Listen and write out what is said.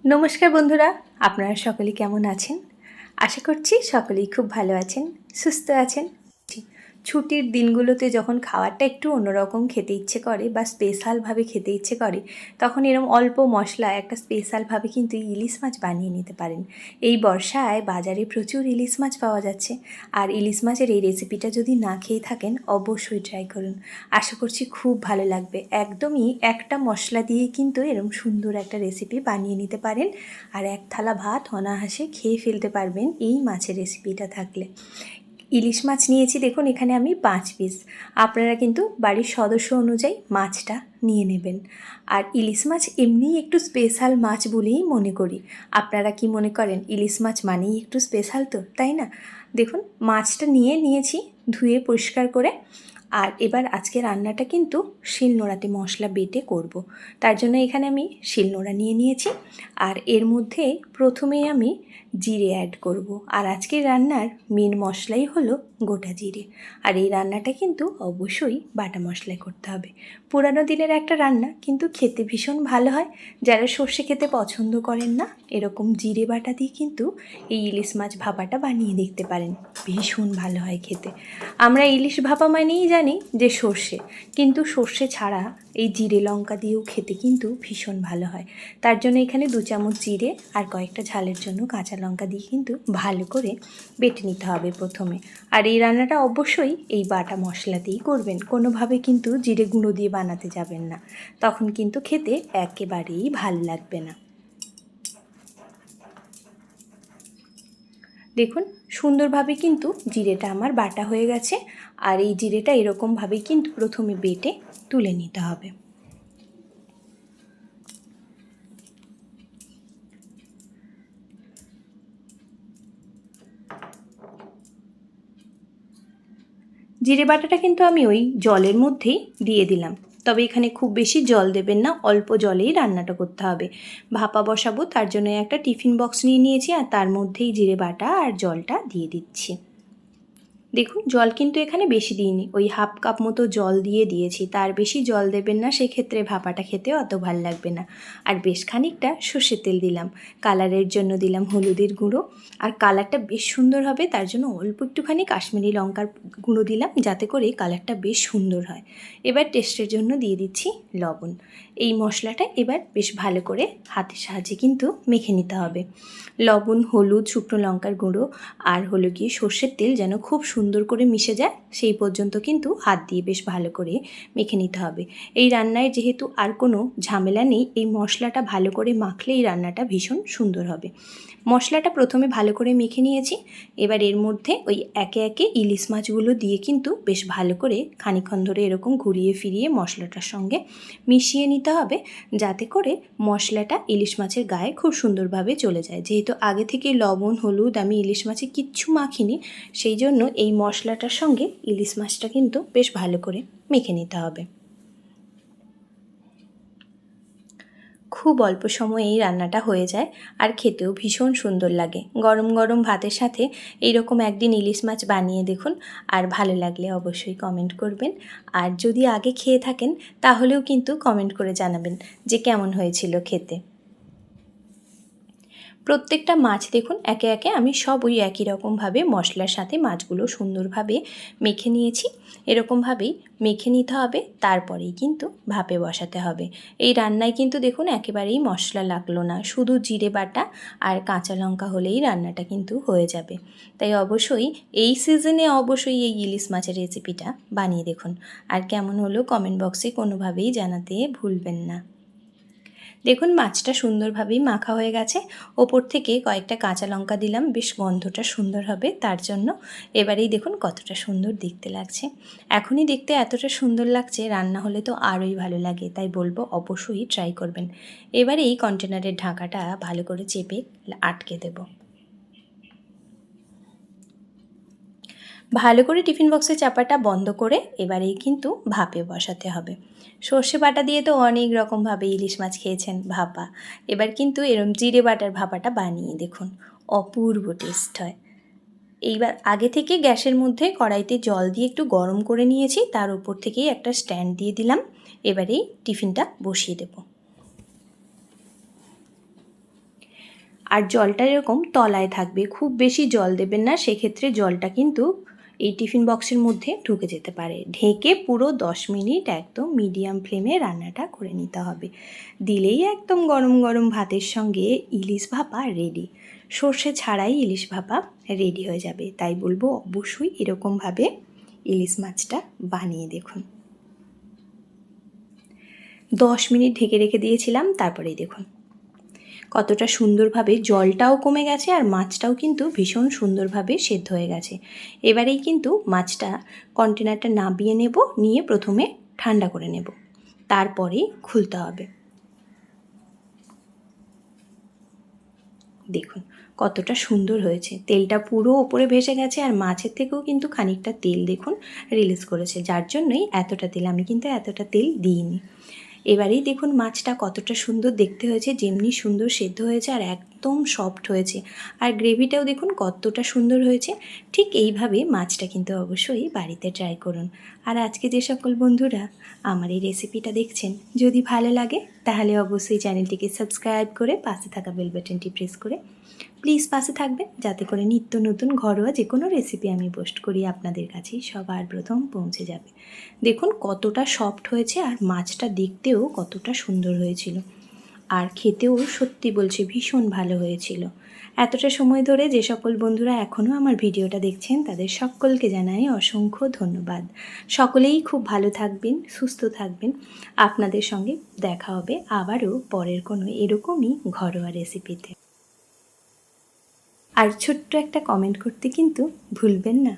नमस्कार बंधुरा आपनारा सकले केमन आছেন आशा करছি सकलेই खूब भालो आছেন सुस्थ आছেন। ছুটির দিনগুলোতে যখন খাবারটা একটু অন্যরকম খেতে ইচ্ছে করে বা স্পেশালভাবে খেতে ইচ্ছে করে তখন এরকম অল্প মশলা একটা স্পেশালভাবে কিন্তু ইলিশ মাছ বানিয়ে নিতে পারেন। এই বর্ষায় বাজারে প্রচুর ইলিশ মাছ পাওয়া যাচ্ছে, আর ইলিশ মাছের এই রেসিপিটা যদি না খেয়ে থাকেন অবশ্যই ট্রাই করুন। আশা করছি খুব ভালো লাগবে। একদমই একটা মশলা দিয়ে কিন্তু এরকম সুন্দর একটা রেসিপি বানিয়ে নিতে পারেন, আর এক থালা ভাত অনায়াসে খেয়ে ফেলতে পারবেন এই মাছের রেসিপিটা থাকলে। ইলিশ মাছ নিয়েছি দেখুন, এখানে আমি 5 পিস। আপনারা কিন্তু বাড়ির সদস্য অনুযায়ী মাছটা নিয়ে নেবেন। আর ইলিশ মাছ এমনিই একটু স্পেশাল মাছ বলেই মনে করি। আপনারা কি মনে করেন ইলিশ মাছ মানেই একটু স্পেশাল, তো তাই না? দেখুন মাছটা নিয়েছি ধুয়ে পরিষ্কার করে। আর এবার আজকে রান্নাটা কিন্তু শিলনোড়াতে মশলা বেটে করব। তার জন্য এখানে আমি শিলনোড়া নিয়েছি, আর এর মধ্যে প্রথমেই আমি জিরে অ্যাড করব। আর আজকের রান্নার মেন মশলাই হলো গোটা জিরে। আর এই রান্নাটা কিন্তু অবশ্যই বাটা মশলায় করতে হবে। পুরানো দিনের একটা রান্না, কিন্তু খেতে ভীষণ ভালো হয়। যারা সর্ষে খেতে পছন্দ করেন না, এরকম জিরে বাটা দিয়ে কিন্তু এই ইলিশ মাছ ভাপাটা বানিয়ে দেখতে পারেন, ভীষণ ভালো হয় খেতে। আমরা ইলিশ ভাপা মানেই জানি যে সর্ষে, কিন্তু সর্ষে ছাড়া এই জিরে লঙ্কা দিয়েও খেতে কিন্তু ভীষণ ভালো হয়। তার জন্য এখানে 2 চামচ জিরে আর কয়েকটা ঝালের জন্য কাঁচা লঙ্কা দিয়ে কিন্তু ভালো করে বেটে নিতে হবে প্রথমে। আর এই রান্নাটা অবশ্যই এই বাটা মশলাতেই করবেন, কোনোভাবে কিন্তু জিরে গুঁড়ো দিয়ে বানাতে যাবেন না, তখন কিন্তু খেতে একেবারেই ভালো লাগবে না। দেখুন সুন্দরভাবে কিন্তু জিরেটা আমার বাটা হয়ে গেছে, আর এই জিরেটা এরকমভাবেই কিন্তু প্রথমে বেটে তুলে নিতে হবে। জিরে বাটাটা কিন্তু আমি ওই জলের মধ্যেই দিয়ে দিলাম, তবে এখানে খুব বেশি জল দেবেন না, অল্প জলেই রান্নাটা করতে হবে। ভাপা বসাবো, তার জন্য একটা টিফিন বক্স নিয়েছি, আর তার মধ্যেই জিরে বাটা আর জলটা দিয়ে দিচ্ছি। দেখুন জল কিন্তু এখানে বেশি দিইনি, ওই হাফ কাপ মতো জল দিয়েছি, তার বেশি জল দেবেন না, সেক্ষেত্রে ভাপাটা খেতে অত ভাল লাগবে না। আর বেশ খানিকটা সর্ষের তেল দিলাম, কালারের জন্য দিলাম হলুদের গুঁড়ো, আর কালারটা বেশ সুন্দর হবে তার জন্য অল্প একটুখানি কাশ্মীরি লঙ্কার গুঁড়ো দিলাম, যাতে করে কালারটা বেশ সুন্দর হয়। এবার টেস্টের জন্য দিয়ে দিচ্ছি লবণ। এই মশলাটা এবার বেশ ভালো করে হাতের সাহায্যে কিন্তু মেখে নিতে হবে। লবণ, হলুদ, শুকনো লঙ্কার গুঁড়ো আর হলো গিয়ে সর্ষের তেল যেন খুব সুন্দর করে মিশে যায়, সেই পর্যন্ত কিন্তু হাত দিয়ে বেশ ভালো করে মেখে নিতে হবে। এই রান্নায় যেহেতু আর কোনো ঝামেলা নেই, এই মশলাটা ভালো করে মাখলে এই রান্নাটা ভীষণ সুন্দর হবে। মশলাটা প্রথমে ভালো করে মেখে নিয়েছি, এবার এর মধ্যে ওই একে একে ইলিশ মাছগুলো দিয়ে কিন্তু বেশ ভালো করে খানিকক্ষণ ধরে এরকম ঘুরিয়ে ফিরিয়ে মশলাটার সঙ্গে মিশিয়ে নিতে হবে, যাতে করে মশলাটা ইলিশ মাছের গায়ে খুব সুন্দরভাবে চলে যায়। যেহেতু আগে থেকে লবণ, হলুদ আমি ইলিশ মাছে কিচ্ছু মাখিনি, সেই জন্য এই মশলাটার সঙ্গে ইলিশ মাছটা কিন্তু বেশ ভালো করে মেখে নিতে হবে। খুব অল্প সময়ে এই রান্নাটা হয়ে যায়, আর খেতেও ভীষণ সুন্দর লাগে। গরম গরম ভাতের সাথে এইরকম একদিন ইলিশ মাছ বানিয়ে দেখুন, আর ভালো লাগলে অবশ্যই কমেন্ট করবেন। আর যদি আগে খেয়ে থাকেন তাহলেও কিন্তু কমেন্ট করে জানাবেন যে কেমন হয়েছিল খেতে। প্রত্যেকটা মাছ দেখুন একে একে আমি সব ওই একই রকমভাবে মশলার সাথে মাছগুলো সুন্দরভাবে মেখে নিয়েছি। এরকমভাবেই মেখে নিতে হবে, তারপরেই কিন্তু ভাপে বসাতে হবে। এই রান্নায় কিন্তু দেখুন একেবারেই মশলা লাগলো না, শুধু জিরে বাটা আর কাঁচা লঙ্কা হলেই রান্নাটা কিন্তু হয়ে যাবে। তাই অবশ্যই এই সিজনে অবশ্যই এই ইলিশ মাছের রেসিপিটা বানিয়ে দেখুন, আর কেমন হলো কমেন্ট বক্সে কোনোভাবেই জানাতে ভুলবেন না। দেখুন মাছটা সুন্দরভাবেই মাখা হয়ে গেছে, ওপর থেকে কয়েকটা কাঁচা লঙ্কা দিলাম, বেশ গন্ধটা সুন্দর হবে তার জন্য। এবারেই দেখুন কতটা সুন্দর দেখতে লাগছে। এখনই দেখতে এতটা সুন্দর লাগছে, রান্না হলে তো আরোই ভালো লাগে, তাই বলবো অবশ্যই ট্রাই করবেন। এবারে এই কন্টেনারের ঢাকাটা ভালো করে চেপে আটকে দেবো। ভালো করে টিফিন বক্সের চাপাটা বন্ধ করে এবারেই কিন্তু ভাপে বসাতে হবে। সর্ষে বাটা দিয়ে তো অনেক রকমভাবে ইলিশ মাছ খেয়েছেন ভাপা, এবার কিন্তু এরম জিরে বাটার ভাপাটা বানিয়ে দেখুন, অপূর্ব টেস্ট হয়। এইবার আগে থেকে গ্যাসের মধ্যে কড়াইতে জল দিয়ে একটু গরম করে নিয়েছি, তার উপর থেকেই একটা স্ট্যান্ড দিয়ে দিলাম। এবারেই টিফিনটা বসিয়ে দেবো। আর জলটা এরকম তলায় থাকবে, খুব বেশি জল দেবেন না, সেক্ষেত্রে জলটা কিন্তু এই টিফিন বক্সের মধ্যে ঢুকে যেতে পারে। ঢেকে পুরো 10 মিনিট একদম মিডিয়াম ফ্লেমে রান্নাটা করে নিতে হবে। দিলেই একদম গরম গরম ভাতের সঙ্গে ইলিশ ভাপা রেডি। সর্ষে ছাড়াই ইলিশ ভাপা রেডি হয়ে যাবে। তাই বলবো অবশ্যই এরকমভাবে ইলিশ মাছটা বানিয়ে দেখুন। 10 মিনিট ঢেকে রেখে দিয়েছিলাম, তারপরেই দেখুন কতটা সুন্দরভাবে জলটাও কমে গেছে আর মাছটাও কিন্তু ভীষণ সুন্দরভাবে সেদ্ধ হয়ে গেছে। এবারেই কিন্তু মাছটা কন্টেনারটা নামিয়ে নেব, নিয়ে প্রথমে ঠান্ডা করে নেব, তারপরে খুলতে হবে। দেখুন কতটা সুন্দর হয়েছে, তেলটা পুরো ওপরে ভেসে গেছে আর মাছের থেকেও কিন্তু খানিকটা তেল দেখুন রিলিজ করেছে, যার জন্যই এতটা তেল। আমি কিন্তু এতটা তেল দিইনি। এবারেই দেখুন মাছটা কতটা সুন্দর দেখতে হয়েছে, যেমনি সুন্দর সেদ্ধ হয়েছে আর একদম সফট হয়েছে, আর গ্রেভিটাও দেখুন কতটা সুন্দর হয়েছে। ঠিক এইভাবে মাছটা কিন্তু অবশ্যই বাড়িতে ট্রাই করুন। আর আজকে যে সকল বন্ধুরা আমার এই রেসিপিটা দেখছেন, যদি ভালো লাগে তাহলে অবশ্যই চ্যানেলটিকে সাবস্ক্রাইব করে পাশে থাকা বেল বাটনটি প্রেস করে প্লিজ পাশে থাকবেন, যাতে করে নিত্য নতুন ঘরোয়া যে কোনো রেসিপি আমি পোস্ট করি আপনাদের কাছেই সবার প্রথম পৌঁছে যাবে। দেখুন কতটা সফট হয়েছে আর মাছটা দেখতেও কতটা সুন্দর হয়েছিল, আর খেতেও সত্যি বলছি ভীষণ ভালো হয়েছিল। এতটা সময় ধরে যে সকল বন্ধুরা এখনও আমার ভিডিওটা দেখছেন তাদের সকলকে জানাই অসংখ্য ধন্যবাদ। সকলেই খুব ভালো থাকবেন, সুস্থ থাকবেন। আপনাদের সঙ্গে দেখা হবে আবারও পরের কোনো এরকমই ঘরোয়া রেসিপিতে। আর ছোট্ট একটা কমেন্ট করতে কিন্তু ভুলবেন না।